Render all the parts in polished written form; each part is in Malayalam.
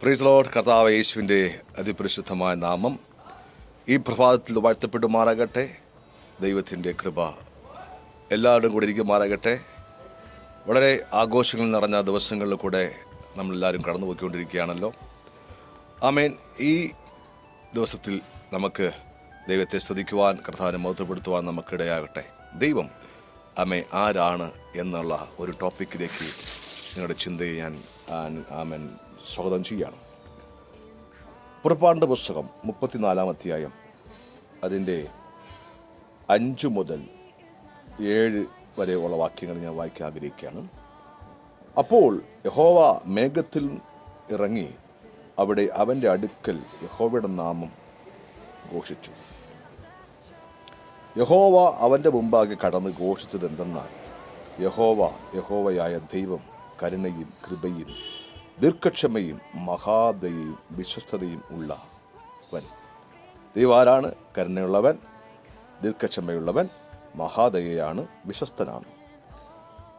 Praise Lord. കർത്താവ് യേശുവിൻ്റെ അതിപരിശുദ്ധമായ നാമം ഈ പ്രഭാതത്തിൽ വാഴ്ത്തപ്പെടുമാറാകട്ടെ. ദൈവത്തിൻ്റെ കൃപ എല്ലാവരുടെയും കൂടെ ഇരിക്കുമാറാകട്ടെ. വളരെ ആഘോഷങ്ങൾ നിറഞ്ഞ ദിവസങ്ങളിൽ കൂടെ നമ്മളെല്ലാവരും കടന്നുപോയിക്കൊണ്ടിരിക്കുകയാണല്ലോ. ആമേൻ. ഈ ദിവസത്തിൽ നമുക്ക് ദൈവത്തെ സ്തുതിക്കുവാൻ, കർത്താവിനെ മഹത്വപ്പെടുത്തുവാൻ നമുക്കിടയാകട്ടെ. ദൈവം ആരാണ് എന്നുള്ള ഒരു ടോപ്പിക്കിലേക്ക് നിങ്ങളുടെ ചിന്തയെ ഞാൻ സ്വാഗതം ചെയ്യുകയാണ്. പുറപ്പാടിൻ്റെ പുസ്തകം 34 അധ്യായം അതിൻ്റെ 5 മുതൽ 7 വരെയുള്ള വാക്യങ്ങൾ ഞാൻ വായിക്കാൻ ആഗ്രഹിക്കുകയാണ്. അപ്പോൾ യഹോവ മേഘത്തിൽ ഇറങ്ങി അവിടെ അവൻ്റെ അടുക്കൽ യഹോവയുടെ നാമം ഘോഷിച്ചു. യഹോവ അവൻ്റെ മുമ്പാകെ കടന്ന് ഘോഷിച്ചത് എന്തെന്നാൽ, യഹോവയായ ദൈവം കരുണയും കൃപയും ദീർഘക്ഷമയും മഹാദയയും വിശ്വസ്തതയും ഉള്ളവൻ. ദൈവം ആരാണ്? കരുണയുള്ളവൻ, ദീർഘക്ഷമയുള്ളവൻ, മഹാദയയാണ്, വിശ്വസ്തനാണ്.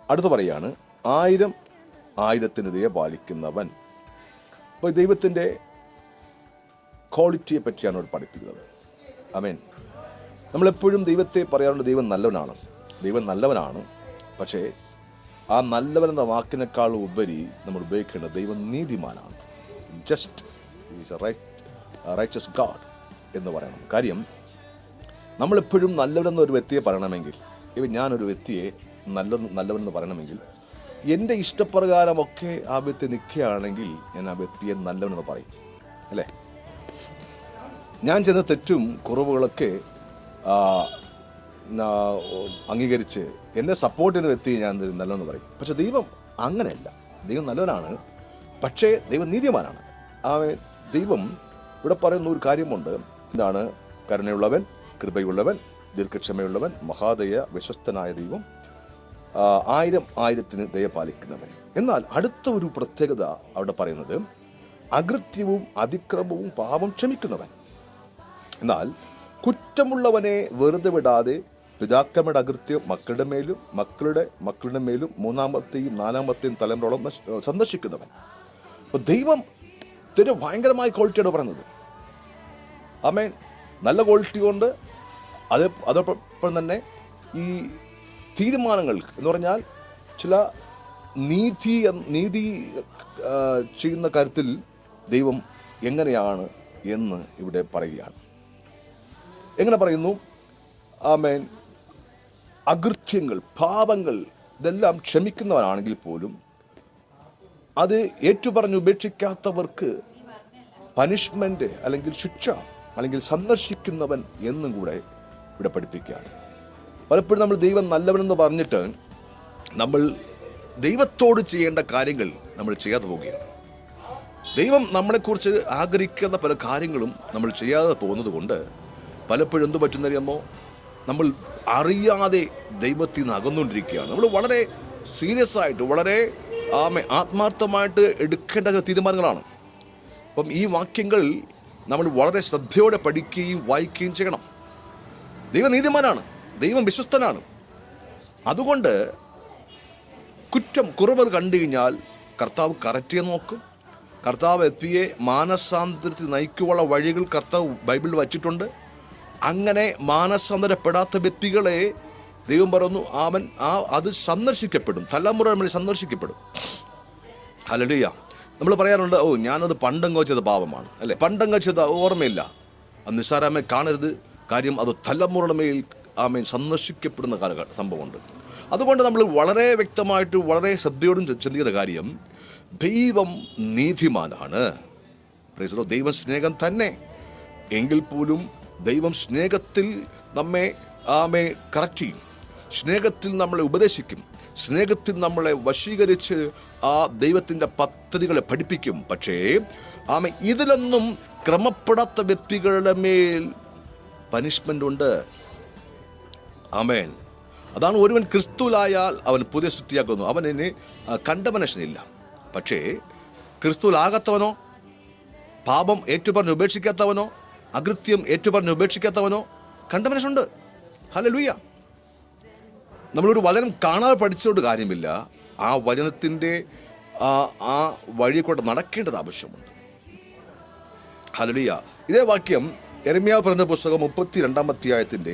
അടുത്ത് പറയാണ്, 1000 ദയ പാലിക്കുന്നവൻ. അപ്പോൾ ദൈവത്തിൻ്റെ ക്വാളിറ്റിയെ പറ്റിയാണ് അവർ പഠിപ്പിക്കുന്നത്. ആമേൻ. നമ്മളെപ്പോഴും ദൈവത്തെ പറയാറുണ്ട്, ദൈവം നല്ലവനാണ്. പക്ഷേ ആ നല്ലവൻ എന്ന വാക്കിനേക്കാൾ ഉപരി നമ്മൾ ഉപയോഗിക്കേണ്ടത് ദൈവം നീതിമാനാണ്. Just is a righteous God എന്ന് പറയണം. കാര്യം, നമ്മളെപ്പോഴും നല്ലവനെന്നൊരു വ്യക്തിയെ പറയണമെങ്കിൽ, ഞാനൊരു വ്യക്തിയെ നല്ലവനെന്ന് പറയണമെങ്കിൽ എൻ്റെ ഇഷ്ടപ്രകാരമൊക്കെ ആ വ്യക്തി നിൽക്കുകയാണെങ്കിൽ ഞാൻ ആ വ്യക്തിയെ നല്ലവനെന്ന് പറയും, അല്ലേ? ഞാൻ ചെയ്യുന്ന തെറ്റും കുറവുകളൊക്കെ അംഗീകരിച്ച് എന്നെ സപ്പോർട്ട് ചെയ്യുന്ന വ്യക്തിയെ ഞാൻ നല്ലതെന്ന് പറയും. പക്ഷെ ദൈവം അങ്ങനെയല്ല. ദൈവം നല്ലവനാണ്, പക്ഷേ ദൈവം നീതിമാനാണ്. ദൈവം ഇവിടെ പറയുന്ന ഒരു കാര്യമുണ്ട്. എന്താണ്? കരുണയുള്ളവൻ, കൃപയുള്ളവൻ, ദീർഘക്ഷമയുള്ളവൻ, മഹാദയ, വിശ്വസ്തനായ ദൈവം, 1000 ദയ പാലിക്കുന്നവൻ. എന്നാൽ അടുത്ത ഒരു പ്രത്യേകത അവിടെ പറയുന്നത്, അകൃത്യവും അതിക്രമവും പാപം ക്ഷമിക്കുന്നവൻ. എന്നാൽ കുറ്റമുള്ളവനെ വെറുതെ വിടാതെ പിതാക്കന്മാരുടെ അകൃത്യം മക്കളുടെ മേലും 3ാമത്തെയും 4ാമത്തെയും തലമുറയോളം സന്ദർശിക്കുന്നവൻ. അപ്പോൾ ദൈവത്തിന് ഭയങ്കരമായ ക്വാളിറ്റിയാണ് പറയുന്നത്. ആമേൻ. നല്ല ക്വാളിറ്റി കൊണ്ട് അതോടൊപ്പം തന്നെ ഈ തീരുമാനങ്ങൾ എന്ന് പറഞ്ഞാൽ ചില നീതി ചെയ്യുന്ന കാര്യത്തിൽ ദൈവം എങ്ങനെയാണ് എന്ന് ഇവിടെ പറയുകയാണ്. എങ്ങനെ പറയുന്നു? ആമേൻ. അകൃത്യങ്ങൾ, പാപങ്ങൾ ഇതെല്ലാം ക്ഷമിക്കുന്നവനാണെങ്കിൽ പോലും അത് ഏറ്റുപറഞ്ഞ് ഉപേക്ഷിക്കാത്തവർക്ക് പനിഷ്മെൻ്റ് അല്ലെങ്കിൽ ശിക്ഷ അല്ലെങ്കിൽ സന്ദർശിക്കുന്നവൻ എന്നും കൂടെ ഇവിടെ പഠിപ്പിക്കുകയാണ്. പലപ്പോഴും നമ്മൾ ദൈവം നല്ലവനെന്ന് പറഞ്ഞിട്ട് നമ്മൾ ദൈവത്തോട് ചെയ്യേണ്ട കാര്യങ്ങൾ നമ്മൾ ചെയ്യാതെ പോവുകയാണ്. ദൈവം നമ്മളെക്കുറിച്ച് ആഗ്രഹിക്കുന്ന പല കാര്യങ്ങളും നമ്മൾ ചെയ്യാതെ പോകുന്നത് കൊണ്ട് പലപ്പോഴും എന്ത് പറ്റുന്നറിയാമോ? നമ്മൾ അറിയാതെ ദൈവത്തിൽ നിന്ന് അകന്നുകൊണ്ടിരിക്കുകയാണ്. നമ്മൾ വളരെ സീരിയസ് ആയിട്ട്, വളരെ ആത്മാർത്ഥമായിട്ട് എടുക്കേണ്ട തീരുമാനങ്ങളാണ്. അപ്പം ഈ വാക്യങ്ങൾ നമ്മൾ വളരെ ശ്രദ്ധയോടെ പഠിക്കുകയും വായിക്കുകയും ചെയ്യണം. ദൈവം നീതിമാനാണ്, ദൈവം വിശ്വസ്തനാണ്. അതുകൊണ്ട് കുറവ് കണ്ടു കഴിഞ്ഞാൽ കർത്താവ് കറക്റ്റ് ചെയ്യാൻ നോക്കും. കർത്താവ് വ്യക്തിയെ മാനസാന്തരത്തിൽ നയിക്കുവാനുള്ള വഴികൾ കർത്താവ് ബൈബിളിൽ വച്ചിട്ടുണ്ട്. അങ്ങനെ മാനസാന്തരപ്പെടാത്ത വ്യക്തികളെ ദൈവം പറയുന്നു, അത് സന്ദർശിക്കപ്പെടും, തലമുറ സന്ദർശിക്കപ്പെടും. ഹല്ലേലൂയ. നമ്മൾ പറയാറുണ്ട്, ഞാനത് പണ്ടങ്ങോ ചെയ്ത പാപമാണ്, അല്ലേ? പണ്ടങ്ങോ ചെയ്ത ഓർമ്മയില്ല, അത് നിസ്സാരമായി കാണരുത്. കാര്യം അത് തലമുറമേൽ സന്ദർശിക്കപ്പെടുന്ന സംഭവമുണ്ട്. അതുകൊണ്ട് നമ്മൾ വളരെ വ്യക്തമായിട്ട് വളരെ ശ്രദ്ധയോടും ചിന്തിക്കുന്ന കാര്യം, ദൈവം നീതിമാനാണ്. ദൈവം സ്നേഹം തന്നെ എങ്കിൽ പോലും ദൈവം സ്നേഹത്തിൽ നമ്മെ കറക്റ്റ് ചെയ്യും, സ്നേഹത്തിൽ നമ്മളെ ഉപദേശിക്കും, സ്നേഹത്തിൽ നമ്മളെ വശീകരിച്ച് ആ ദൈവത്തിൻ്റെ പദ്ധതികളെ പഠിപ്പിക്കും. പക്ഷേ ഇതിലൊന്നും ക്രമപ്പെടാത്ത വ്യക്തികളുടെ മേൽ പനിഷ്മെൻ്റ് ഉണ്ട്. ആമേൻ. അതാണ്, ഒരുവൻ ക്രിസ്തുവിലായാൽ അവൻ പുതിയ സൃഷ്ടിയാക്കുന്നു, അവന് കണ്ടമനേഷനില്ല. പക്ഷേ ക്രിസ്തുവിലാകാത്തവനോ, പാപം ഏറ്റുപറഞ്ഞ് ഉപേക്ഷിക്കാത്തവനോ, അകൃത്യം ഏറ്റുപറഞ്ഞ് ഉപേക്ഷിക്കാത്തവനോ കണ്ടമനേഷൻ ഉണ്ട്. ഹല്ലേലൂയ. നമ്മളൊരു വചനം കാണാതെ പഠിച്ചുകൊണ്ട് കാര്യമില്ല. ആ വചനത്തിൻ്റെ ആ വഴി കൂടെ നടക്കേണ്ടത് ആവശ്യമുണ്ട്. ഹല്ലേലൂയ. ഇതേ വാക്യം യെരമ്യാവ് പറഞ്ഞ പുസ്തകം 32-ാം അധ്യായത്തിൻ്റെ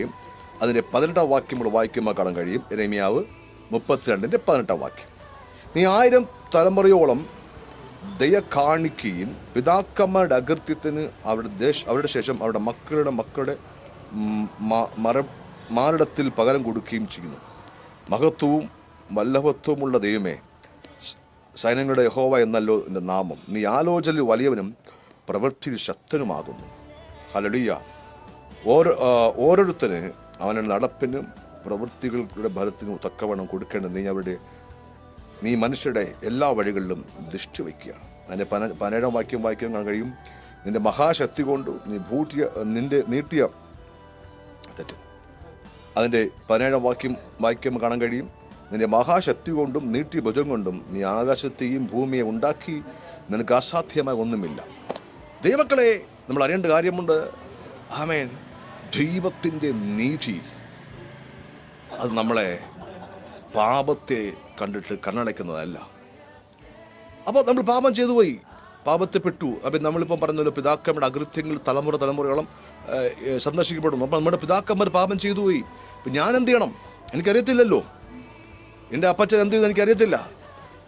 അതിൻ്റെ 18-ാം വാക്യം നമ്മൾ വായിക്കുമ്പോൾ കാണാൻ കഴിയും. യെരമ്യാവ് 32-ന്റെ 18-ാം വാക്യം. നീ 1000 തലമുറയോളം ദയ കാണിക്കുകയും പിതാക്കന്മാരുടെ അകൃത്യത്തിന് അവരുടെ ശേഷം അവരുടെ മക്കളുടെ മാറിടത്തിൽ പകരം കൊടുക്കുകയും ചെയ്യുന്നു. മഹത്വവും വല്ലഭത്വമുള്ള ദൈവമേ, സൈന്യങ്ങളുടെ യഹോവ എന്നല്ലോ എൻ്റെ നാമം. നീ ആലോചനയിൽ വലിയവനും പ്രവൃത്തിയിൽ ശക്തനുമാകുന്നു. ഹല്ലേലൂയ. ഓരോരുത്തന് അവൻ്റെ നടപ്പിനും പ്രവൃത്തികളുടെ ഫലത്തിനും തക്കവണ്ണം കൊടുക്കേണ്ടത് നീ മനുഷ്യരുടെ എല്ലാ വഴികളിലും ദൃഷ്ടി വയ്ക്കുകയാണ്. അതിൻ്റെ 17-ാം വാക്യം വായിക്കാൻ കാണാൻ കഴിയും. നിന്റെ മഹാശക്തി കൊണ്ട് നിന്റെ നീട്ടിയ തെറ്റ്. അതിൻ്റെ 17-ാം വാക്യം വായിക്കുമ്പോൾ കാണാൻ കഴിയും. നിന്റെ മഹാശക്തി കൊണ്ടും നീട്ടിയ ഭുജം കൊണ്ടും നീ ആകാശത്തെയും ഭൂമിയെ ഉണ്ടാക്കി, നിനക്ക് അസാധ്യമായ ഒന്നുമില്ല. ദൈവമക്കളെ, നമ്മൾ അറിയേണ്ട കാര്യമുണ്ട്. ആമേൻ. ദൈവത്തിൻ്റെ നീതി അത് നമ്മളെ പാപത്തെ കണ്ടിട്ട് കണ്ണടയ്ക്കുന്നതല്ല. അപ്പോൾ നമ്മൾ പാപം ചെയ്തു പോയി, പാപത്തെ പെട്ടു. അപ്പം നമ്മളിപ്പം പറഞ്ഞല്ലോ, പിതാക്കന്മാരുടെ അകൃത്യങ്ങൾ തലമുറയോളം സന്ദർശിക്കപ്പെടുന്നു. അപ്പം നമ്മുടെ പിതാക്കന്മാർ പാപം ചെയ്തു പോയി. ഇപ്പം ഞാൻ എന്ത് ചെയ്യണം? എനിക്കറിയത്തില്ലല്ലോ. എൻ്റെ അപ്പച്ചൻ എന്ത് ചെയ്തെന്ന് എനിക്കറിയത്തില്ല,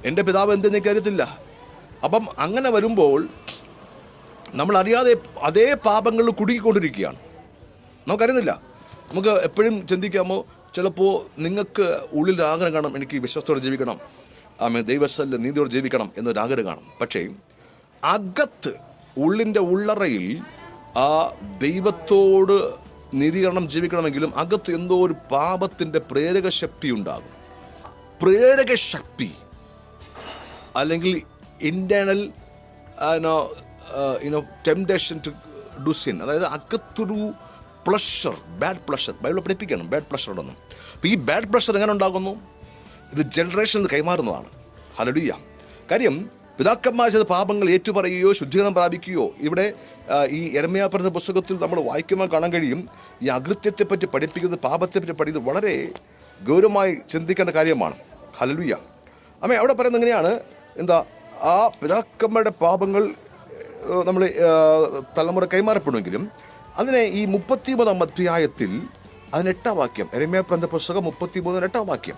എൻ്റെ പിതാവ് എന്തെന്ന് എനിക്കറിയത്തില്ല. അപ്പം അങ്ങനെ വരുമ്പോൾ നമ്മളറിയാതെ അതേ പാപങ്ങളിൽ കുടുങ്ങിക്കൊണ്ടിരിക്കുകയാണ്. നമുക്കറിയുന്നില്ല. നമുക്ക് എപ്പോഴും ചിന്തിക്കാമോ, ചിലപ്പോൾ നിങ്ങൾക്ക് ഉള്ളിൽ ആഗ്രഹം കാണും, എനിക്ക് വിശ്വാസത്തോടെ ജീവിക്കണം, ദൈവസ്ഥല നീതിയോടെ ജീവിക്കണം എന്നൊരാഗ്രഹം കാണും. പക്ഷേ അകത്ത് ഉള്ളിൻ്റെ ഉള്ളറയിൽ ആ ദൈവത്തോട് നീതീകരണം ജീവിക്കണമെങ്കിലും അകത്ത് എന്തോ ഒരു പാപത്തിൻ്റെ പ്രേരക ശക്തി ഉണ്ടാകും. പ്രേരക ശക്തി അല്ലെങ്കിൽ internal temptation to do sin, അതായത് അകത്തൊരു പ്ലഷർ, ബാഡ് പ്ലഷർ. ബൈബിൾ പഠിപ്പിക്കണം ബാഡ് പ്ലഷർ ഉണ്ടെന്ന്. അപ്പോൾ ഈ ബാഡ് പ്ലഷർ എങ്ങനെ ഉണ്ടാകുന്നു? ഇത് ജനറേഷനിൽ കൈമാറുന്നതാണ്. ഹല്ലേലൂയ. കാര്യം പിതാക്കന്മാർ ചെയ്ത പാപങ്ങൾ ഏറ്റുപറയുകയോ ശുദ്ധീകരണം പ്രാപിക്കുകയോ, ഇവിടെ ഈ യെരമ്യാവ് പറഞ്ഞ പുസ്തകത്തിൽ നമ്മൾ വായിക്കുമ്പോൾ കാണാൻ കഴിയും. ഈ അകൃത്യത്തെപ്പറ്റി പഠിപ്പിക്കുന്നത്, പാപത്തെപ്പറ്റി പഠിക്കുന്നത് വളരെ ഗൗരവമായി ചിന്തിക്കേണ്ട കാര്യമാണ്. ഹല്ലേലൂയ. അവിടെ പറയുന്നത് എങ്ങനെയാണ്? ആ പിതാക്കന്മാരുടെ പാപങ്ങൾ നമ്മൾ തലമുറ കൈമാറപ്പെടുമെങ്കിലും അതിനെ ഈ 33-ാം അധ്യായത്തിൽ 8-ാം വാക്യം, യെരമ്യാവ് പറഞ്ഞ പുസ്തകം 33-8-ാം വാക്യം,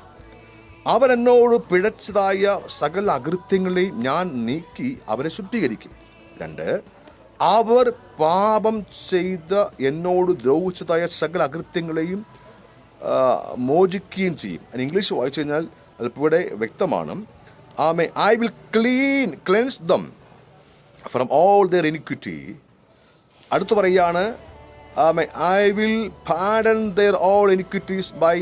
അവൻ എന്നോട് പിഴച്ചതായ സകല അകൃത്യങ്ങളെയും ഞാൻ നീക്കി അവരെ ശുദ്ധീകരിക്കും. 2, അവർ പാപം ചെയ്ത എന്നോട് ദ്രോഹിച്ചതായ സകല അകൃത്യങ്ങളെയും മോചിക്കുകയും ചെയ്യും. ഇംഗ്ലീഷ് വായിച്ചു കഴിഞ്ഞാൽ അതിപ്പോൾ ഇവിടെ വ്യക്തമാണ്. I will cleanse them from all their iniquity. അടുത്ത് പറയുകയാണ്, I will pardon their all iniquities by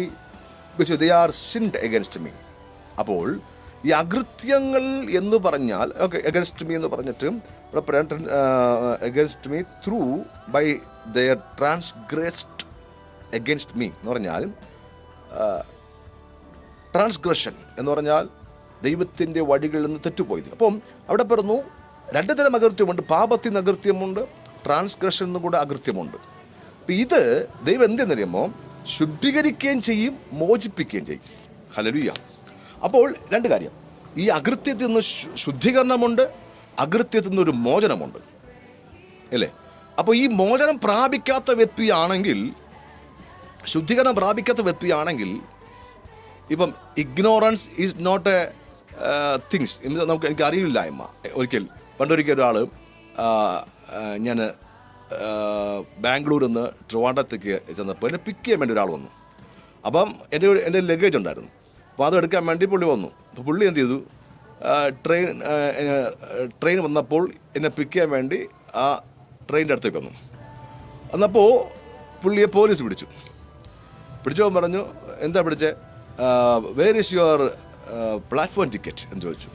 which they are sinned against me. അപ്പോൾ ഈ അകൃത്യങ്ങൾ എന്ന് പറഞ്ഞാൽ against me എന്ന് പറഞ്ഞിട്ട് against me through by their transgressed against me എന്ന് പറഞ്ഞാൽ ട്രാൻസ്ഗ്രഷൻ എന്ന് പറഞ്ഞാൽ ദൈവത്തിൻ്റെ വഴികളിൽ നിന്ന് തെറ്റുപോയത്. അപ്പം അവിടെ പറഞ്ഞു 2 തരം അകൃത്യമുണ്ട്. പാപത്തിൽ നിന്ന് അകൃത്യമുണ്ട്, ട്രാൻസ്ഗ്രഷൻ എന്നും കൂടെ അകൃത്യമുണ്ട്. അപ്പം ഇത് ദൈവം എന്തെന്നറിയുമോ, ശുദ്ധീകരിക്കുകയും ചെയ്യും, മോചിപ്പിക്കുകയും ചെയ്യും. ഹല്ലേലൂയ. അപ്പോൾ 2 കാര്യം, ഈ അകൃത്യത്തിൽ നിന്ന് ശുദ്ധീകരണമുണ്ട്, അകൃത്യത്തിൽ നിന്നൊരു മോചനമുണ്ട്, അല്ലേ? അപ്പോൾ ഈ മോചനം പ്രാപിക്കാത്ത വ്യക്തിയാണെങ്കിൽ, ശുദ്ധീകരണം പ്രാപിക്കാത്ത വ്യക്തിയാണെങ്കിൽ, ഇപ്പം ignorance is not a things. എനിക്ക് അറിയില്ലായ്മ. പണ്ടൊരിക്കൽ ഒരാൾ, ഞാൻ ബാംഗ്ലൂരിൽ നിന്ന് ട്രിവാൻഡ്രത്തേക്ക് ചെന്നപ്പോൾ എന്നെ പിക്ക് ചെയ്യാൻ വേണ്ടി ഒരാൾ വന്നു. അപ്പം എൻ്റെ ലഗേജ് ഉണ്ടായിരുന്നു. അപ്പോൾ അത് എടുക്കാൻ വേണ്ടി പുള്ളി വന്നു. അപ്പോൾ പുള്ളി എന്ത് ചെയ്തു, ട്രെയിൻ വന്നപ്പോൾ എന്നെ പിക്ക് ചെയ്യാൻ വേണ്ടി ആ ട്രെയിനിൻ്റെ അടുത്തേക്ക് വന്നു. വന്നപ്പോൾ പുള്ളിയെ പോലീസ് പിടിച്ചവൻ പറഞ്ഞു, എന്താ പിടിച്ചേ, where is your platform ticket എന്ന് ചോദിച്ചു.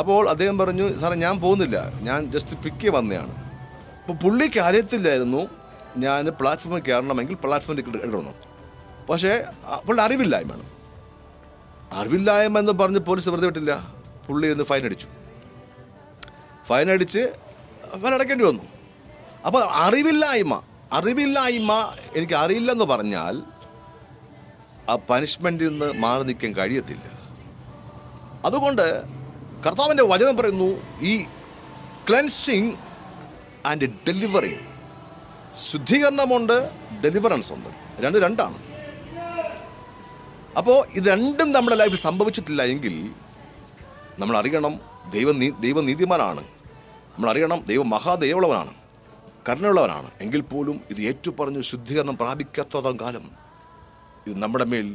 അപ്പോൾ അദ്ദേഹം പറഞ്ഞു, സാറേ ഞാൻ പോകുന്നില്ല, ഞാൻ ജസ്റ്റ് പിക്ക് ചെയ്യാൻ വന്നതാണ്. അപ്പോൾ പുള്ളിക്ക് അറിയത്തില്ലായിരുന്നു ഞാൻ പ്ലാറ്റ്ഫോമിൽ കയറണമെങ്കിൽ പ്ലാറ്റ്ഫോം ടിക്കറ്റ് എടുക്കണം. പക്ഷേ പുള്ളി അറിവില്ലായ്മ എന്ന് പറഞ്ഞ് പോലീസ് വെറുതെ വിട്ടില്ല. പുള്ളി ഇരുന്ന് ഫൈനടിച്ച് ഫൈൻ അടയ്ക്കേണ്ടി വന്നു. അപ്പോൾ അറിവില്ലായ്മ എനിക്ക് അറിയില്ലെന്ന് പറഞ്ഞാൽ ആ പനിഷ്മെൻറ്റിൽ നിന്ന് മാറി നിൽക്കാൻ കഴിയത്തില്ല. അതുകൊണ്ട് കർത്താവിൻ്റെ വചനം പറയുന്നു, ഈ ക്ലെൻസിങ് ആൻഡ് ഡെലിവറിങ്. ശുദ്ധീകരണമുണ്ട്, ഡെലിവറൻസ് ഉണ്ട്. രണ്ടാണ്. അപ്പോൾ ഇത് രണ്ടും നമ്മുടെ ലൈഫിൽ സംഭവിച്ചിട്ടില്ല എങ്കിൽ നമ്മൾ അറിയണം ദൈവം നീതിമാനാണ്. നമ്മൾ അറിയണം ദൈവം മഹാദയവുള്ളവനാണ്, കരുണയുള്ളവനാണ്. എങ്കിൽ പോലും ഇത് ഏറ്റുപറഞ്ഞ് ശുദ്ധീകരണം പ്രാപിക്കാത്തോളം കാലം ഇത് നമ്മുടെ മേൽ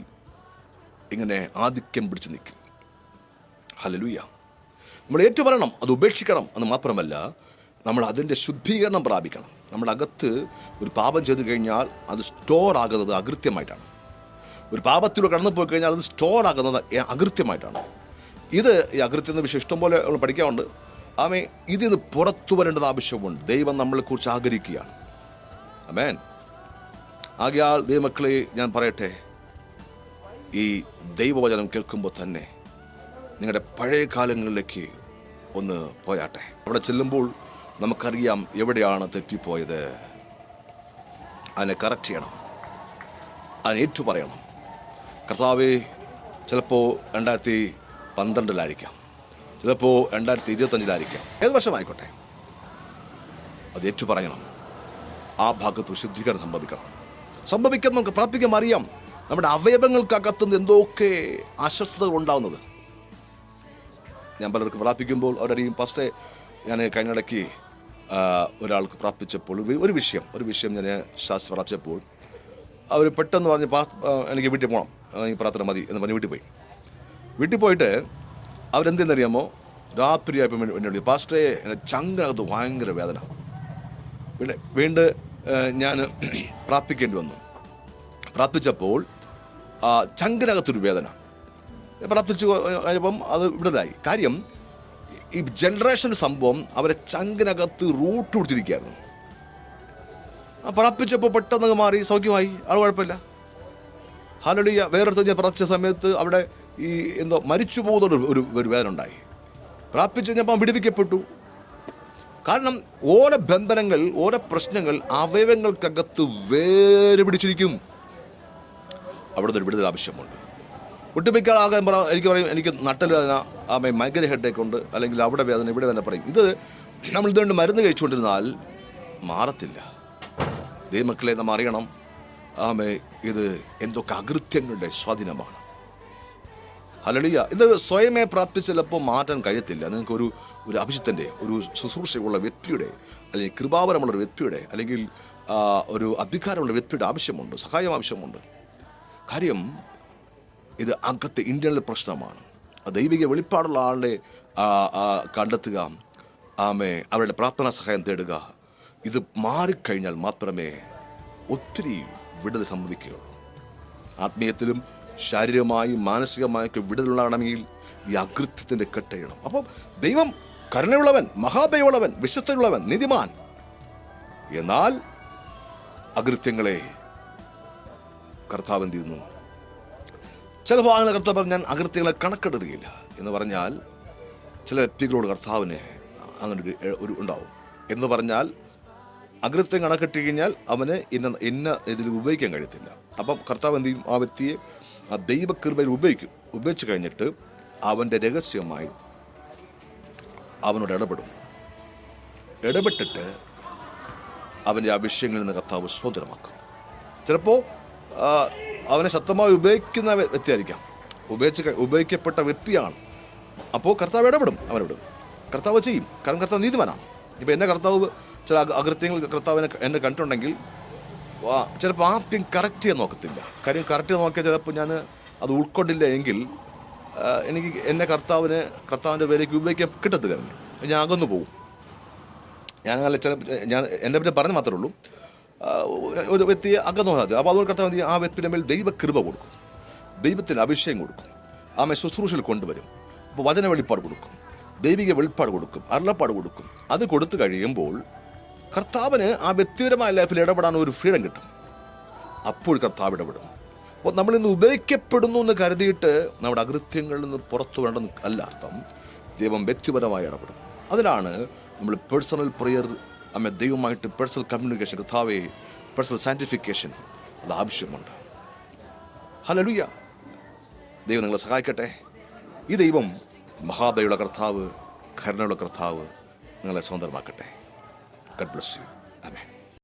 ഇങ്ങനെ ആധിക്യം പിടിച്ചു നിൽക്കും. ഹല്ലേലൂയ. നമ്മൾ ഏറ്റുപറയണം, അത് ഉപേക്ഷിക്കണം എന്ന് മാത്രമല്ല, നമ്മൾ അതിൻ്റെ ശുദ്ധീകരണം പ്രാപിക്കണം. നമ്മുടെ അകത്ത് ഒരു പാപം ചെയ്തു കഴിഞ്ഞാൽ അത് സ്റ്റോർ ആകുന്നത് അകൃത്യമായിട്ടാണ്. ഒരു പാപത്തിലൂടെ കടന്നു പോയി കഴിഞ്ഞാൽ അത് സ്റ്റോർ ആകുന്നത് അകൃത്യമായിട്ടാണ്. ഈ അകൃത്യം എന്ന വിഷയം ഇഷ്ടംപോലെ നമ്മൾ പഠിക്കാറുണ്ട്. ഇതിന് പുറത്തു വരേണ്ടത് ആവശ്യമുണ്ട്. ദൈവം നമ്മളെക്കുറിച്ച് ആഗ്രഹിക്കുകയാണ്. ആമേൻ. ആകയാൽ ദൈവമക്കളെ, ഞാൻ പറയട്ടെ, ഈ ദൈവവചനം കേൾക്കുമ്പോൾ തന്നെ നിങ്ങളുടെ പഴയ കാലങ്ങളിലേക്ക് ഒന്ന് പോയാട്ടെ. അവിടെ ചെല്ലുമ്പോൾ നമുക്കറിയാം എവിടെയാണ് തെറ്റിപ്പോയത്. അതിനെ കറക്റ്റ് ചെയ്യണം, അതിനെ ഏറ്റു പറയണം. കർത്താവേ, ചിലപ്പോൾ 2012 ചിലപ്പോൾ 2025 ഏത് വർഷമായിക്കോട്ടെ, അത് ഏറ്റു പറയണം. ആ ഭാഗത്ത് ശുദ്ധീകരണം സംഭവിക്കാൻ നമുക്ക് പ്രാർത്ഥിക്കാൻ അറിയാം. നമ്മുടെ അവയവങ്ങൾക്കകത്തുനിന്ന് എന്തൊക്കെ അസ്വസ്ഥതകൾ ഉണ്ടാവുന്നത് ഞാൻ പലർക്ക് പ്രാർത്ഥിക്കുമ്പോൾ അവരറിയും. ഫസ്റ്റ് ഞാൻ കഴിഞ്ഞിടയ്ക്ക് ഒരാൾക്ക് പ്രാർത്ഥിച്ചപ്പോൾ ഒരു വിഷയം ഞാൻ പ്രാർത്ഥിച്ചപ്പോൾ അവർ പെട്ടെന്ന് പറഞ്ഞ് എനിക്ക് വീട്ടിൽ പോകണം, ഈ പ്രാർത്ഥന മതി എന്ന് പറഞ്ഞ് വീട്ടിൽ പോയിട്ട് അവരെന്തെന്നറിയാമോ, രാത്രിയായപ്പോൾ എന്നോട് പാസ്റ്ററെ, എൻ്റെ ചങ്കിനകത്ത് ഭയങ്കര വേദന. വീണ്ടും ഞാൻ പ്രാർത്ഥിക്കേണ്ടി വന്നു. പ്രാർത്ഥിച്ചപ്പോൾ ചങ്കിനകത്തൊരു വേദന പ്രാർത്ഥിച്ചു കഴിഞ്ഞപ്പം അത് ഇവിടതായി. കാര്യം ഈ ജനറേഷൻ സംഭവം അവരെ ചങ്കിനകത്ത് റൂട്ട് കൊടുത്തിരിക്കുകയായിരുന്നു. പ്രാർത്ഥിച്ചപ്പോൾ പെട്ടെന്ന് മാറി, സൗഖ്യമായി, ആൾ കുഴപ്പമില്ല. ഹല്ലേലൂയ. വേറൊരുത്തർ ഞാൻ പ്രാർത്ഥിച്ച സമയത്ത് അവിടെ ഈ മരിച്ചു പോകുന്ന ഒരു വേദന ഉണ്ടായി. പ്രാർത്ഥിച്ചു കഴിഞ്ഞപ്പോൾ വിടുവിക്കപ്പെട്ടു. കാരണം ഓരോ ബന്ധനങ്ങൾ, ഓരോ പ്രശ്നങ്ങൾ അവയവങ്ങൾക്കകത്ത് വേര് പിടിച്ചിരിക്കും. അവിടെ നിന്ന് വിടുതൽ ആവശ്യമുണ്ട്. ഒട്ടുമിക്കാളാകാൻ എനിക്ക് പറയും, എനിക്ക് നട്ടൽ വേദന, മൈഗ്രൈൻ ഹെഡേക്ക് ഉണ്ട്, അല്ലെങ്കിൽ അവിടെ വേദന, ഇവിടെ വേദന പറയും. ഇത് നമ്മൾ ഇതുകൊണ്ട് മരുന്ന് കഴിച്ചുകൊണ്ടിരുന്നാൽ മാറത്തില്ല. ദൈവമക്കളെ, നാം അറിയണം, ഇത് എന്തൊക്കെ അകൃത്യങ്ങളുടെ സ്വാധീനമാണ്. ഹല്ലേലൂയ. ഇത് സ്വയമേ പ്രാർത്ഥിച്ച് ചിലപ്പോൾ മാറ്റാൻ കഴിയത്തില്ല. നിങ്ങൾക്ക് ഒരു അഭിഷിക്തൻ്റെ, ഒരു ശുശ്രൂഷയുള്ള വ്യക്തിയുടെ, അല്ലെങ്കിൽ കൃപാവരമുള്ള ഒരു വ്യക്തിയുടെ, അല്ലെങ്കിൽ ഒരു അധികാരമുള്ള വ്യക്തിയുടെ ആവശ്യമുണ്ട്, സഹായം ആവശ്യമുണ്ട്. കാര്യം ഇത് അകത്തെ ഇന്ത്യയിലെ പ്രശ്നമാണ്. ദൈവിക വെളിപ്പാടുള്ള ആളുടെ കണ്ടെത്തുക, അവരുടെ പ്രാർത്ഥനാ സഹായം തേടുക. ഇത് മാറിക്കഴിഞ്ഞാൽ മാത്രമേ ഒത്തിരി വിടുതൽ സംഭവിക്കുകയുള്ളൂ. ആത്മീയത്തിലും ശാരീരികമായും മാനസികമായൊക്കെ വിടുതലുണ്ടാകണമെങ്കിൽ ഈ അകൃത്യത്തിൻ്റെ കെട്ടയണം. അപ്പോൾ ദൈവം കരുണയുള്ളവൻ, മഹാദയുള്ളവൻ, വിശ്വസ്തയുള്ളവൻ, നീതിമാൻ. എന്നാൽ അകൃത്യങ്ങളെ കർത്താവ് എന്ത് ചെയ്യുന്നു? ചില ഭാഗങ്ങൾ കർത്താവ് പറഞ്ഞാൽ ഞാൻ അകൃത്യങ്ങളെ കണക്കെടുക്കുകയില്ല എന്ന് പറഞ്ഞാൽ, ചില വ്യക്തികളോട് കർത്താവിന് അങ്ങനെ ഒരു ഉണ്ടാവും എന്ന് പറഞ്ഞാൽ, അകൃത്യം കണക്കെട്ടി കഴിഞ്ഞാൽ അവന് ഇന്ന ഇതിൽ ഉപയോഗിക്കാൻ കഴിയത്തില്ല. അപ്പം കർത്താവ് എന്ത് ചെയ്യും? ആ വ്യക്തിയെ ആ ദൈവകൃപയിൽ ഉപയോഗിച്ച് കഴിഞ്ഞിട്ട് അവൻ്റെ രഹസ്യമായി അവനോട് ഇടപെട്ടിട്ട് അവൻ്റെ ആ വിഷയങ്ങളിൽ നിന്ന് കർത്താവ് സ്വതന്ത്രമാക്കും. ചിലപ്പോൾ അവനെ ശക്തമായി ഉപയോഗിക്കുന്ന വ്യക്തിയായിരിക്കാം, ഉപയോഗിക്കപ്പെട്ട വ്യക്തിയാണ്. അപ്പോൾ കർത്താവ് അവനോട് കർത്താവ് ചെയ്യും. കാരണം കർത്താവ് നീതിമാനാണ്. ഇപ്പോൾ എന്നെ കർത്താവ് ചില അകൃത്യങ്ങൾ എന്നെ കണ്ടിട്ടുണ്ടെങ്കിൽ ചിലപ്പോൾ ആദ്യം കറക്റ്റ് ചെയ്യാൻ നോക്കത്തില്ല. കാര്യം കറക്റ്റ് ചെയ്യാൻ നോക്കിയാൽ ചിലപ്പോൾ ഞാൻ അത് ഉൾക്കൊണ്ടില്ല എങ്കിൽ എനിക്ക് എന്നെ കർത്താവിൻ്റെ പേരേക്ക് ഉപയോഗിക്കാൻ കിട്ടത്തില്ല. ഞാൻ അകന്നു പോകും. ഞാൻ എൻ്റെ പറ്റി പറഞ്ഞ് മാത്രമേ ഉള്ളൂ. ഒരു വ്യക്തിയെ അകന്നു പോകാതെ. അപ്പോൾ അതുകൊണ്ട് കർത്താവ് ആ വ്യക്തിയുടെ മേൽ ദൈവകൃപ കൊടുക്കും, ദൈവത്തിന് അഭിഷേകം കൊടുക്കും, ശുശ്രൂഷയിൽ കൊണ്ടുവരും. അപ്പോൾ വചന വെളിപ്പാട് കൊടുക്കും, ദൈവിക വെളിപ്പാട് കൊടുക്കും, അരുളപ്പാട് കൊടുക്കും. അത് കൊടുത്തു കഴിയുമ്പോൾ കർത്താവിന് ആ വ്യക്തിപരമായ ലൈഫിൽ ഇടപെടാൻ ഒരു ഫ്രീഡം കിട്ടും. അപ്പോൾ കർത്താവ് ഇടപെടും. അപ്പോൾ നമ്മളിന്ന് ഉപയോഗിക്കപ്പെടുന്നു എന്ന് കരുതിയിട്ട് നമ്മുടെ അകൃത്യങ്ങളിൽ നിന്ന് പുറത്തു വേണ്ടെന്ന് അല്ല അർത്ഥം. ദൈവം വ്യക്തിപരമായി ഇടപെടും. അതിനാണ് നമ്മൾ പേഴ്സണൽ പ്രെയർ, ദൈവമായിട്ട് പേഴ്സണൽ കമ്മ്യൂണിക്കേഷൻ, കർത്താവേ പേഴ്സണൽ സാന്റിഫിക്കേഷൻ, അത് ആവശ്യമുണ്ട്. ഹല്ലേലൂയ. ദൈവം നിങ്ങളെ സഹായിക്കട്ടെ. ഈ ദൈവം മഹാദയുള്ള കർത്താവ്, കരുണയുള്ള കർത്താവ് നിങ്ങളെ സ്വന്തമാക്കട്ടെ. Garh bless you. ആമേൻ.